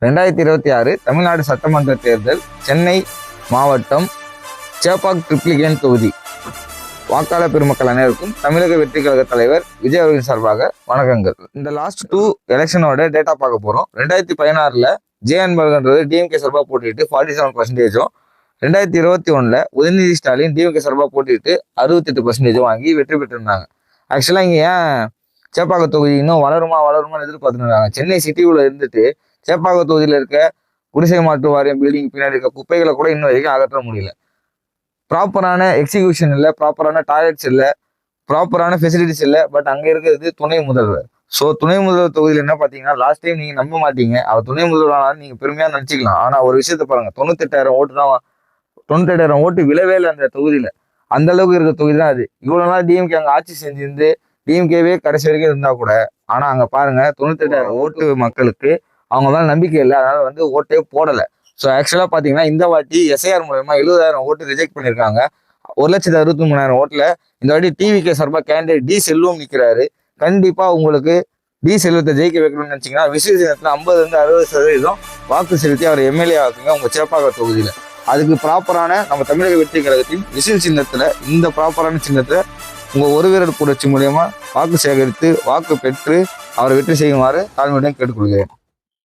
2026 தமிழ்நாடு சட்டமன்ற தேர்தல் சென்னை மாவட்டம் சேப்பாக் ட்ரிப்ளிகேன் தொகுதி. வாக்காளர் பெருமக்கள் அனைவருக்கும் தமிழக வெற்றி கழக தலைவர் விஜய் அவர்களின் சார்பாக வணக்கங்கள். இந்த லாஸ்ட் 2 எலெக்ஷனோட டேட்டா பார்க்க போகிறோம். 2016 ஜேஎன்பர்கன்றது டிஎம்கே சார்பாக போட்டிட்டு 47%, 2021 உதயநிதி ஸ்டாலின் டிஎம்கே சார்பாக போட்டிட்டு 68% வாங்கி வெற்றி பெற்றிருந்தாங்க. ஆக்சுவலாக இங்கே ஏன் சேப்பாக்க தொகுதி இன்னும் வளருமான்னு எதிர்பார்த்துருக்காங்க. சென்னை சிட்டிக்குள்ள இருந்துட்டு சேப்பாக்க தொகுதியில் இருக்க குடிசை மாற்று வாரியம் பில்டிங் பின்னாடி இருக்க குப்பைகளை கூட இன்னும் வரைக்கும் அகற்ற முடியல. ப்ராப்பரான எக்ஸிக்யூஷன் இல்லை, ப்ராப்பரான டாய்லெட்ஸ் இல்லை, ப்ராப்பரான ஃபெசிலிட்டிஸ் இல்லை. பட் அங்கே இருக்கிறது துணை முதல்வர். ஸோ துணை முதல்வர் தொகுதியில் என்ன பார்த்தீங்கன்னா, லாஸ்ட் டைம் நீங்கள் நம்ப மாட்டீங்க, அவர் துணை முதல்வரானாலும் நீங்கள் பெருமையாக நினச்சிக்கலாம். ஆனால் ஒரு விஷயத்த பாருங்க, 98,000 ஓட்டு தான், 98,000 ஓட்டு விழவே இல்லை அந்த தொகுதியில். அந்த அளவுக்கு இருக்கிற தொகுதி தான் அது. இவ்வளோ நாள் டிஎம்கே அங்கே ஆட்சி செஞ்சிருந்து டிஎம்கேவே கடைசி வரைக்கும் இருந்தால் கூட, ஆனால் அங்கே பாருங்க 98,000 ஓட்டு மக்களுக்கு அவங்க மேலே நம்பிக்கை இல்லை, அதனால ஓட்டே போடலை. ஸோ ஆக்சுவலாக பார்த்தீங்கன்னா இந்த வாட்டி எஸ்ஐஆர் மூலமா 70,000 ஓட்டு ரிஜெக்ட் பண்ணியிருக்காங்க. 1,63,000 ஓட்டில் இந்த வாட்டி டிவிகே சார்பாக கேண்டிடேட் டி செல்வம் நிற்கிறாரு. கண்டிப்பாக உங்களுக்கு டி செல்வத்தை ஜெயிக்க வைக்கணும்னு நினச்சிங்கன்னா விசில் சின்னத்தில் 50-60% வாக்கு செலுத்தி அவர் எம்எல்ஏ ஆக்குங்க உங்கள் சேப்பாக்க தொகுதியில். அதுக்கு ப்ராப்பரான நம்ம தமிழக வெற்றி கழகத்தின் விசில் சின்னத்தில், இந்த ப்ராப்பரான சின்னத்தில் உங்கள் ஒரு வீரர் புரட்சி மூலயமா வாக்கு சேகரித்து வாக்கு பெற்று அவரை வெற்றி செய்யுமாறு தாழ்மையுடன் கேட்டுக்கொள்கிறேன்.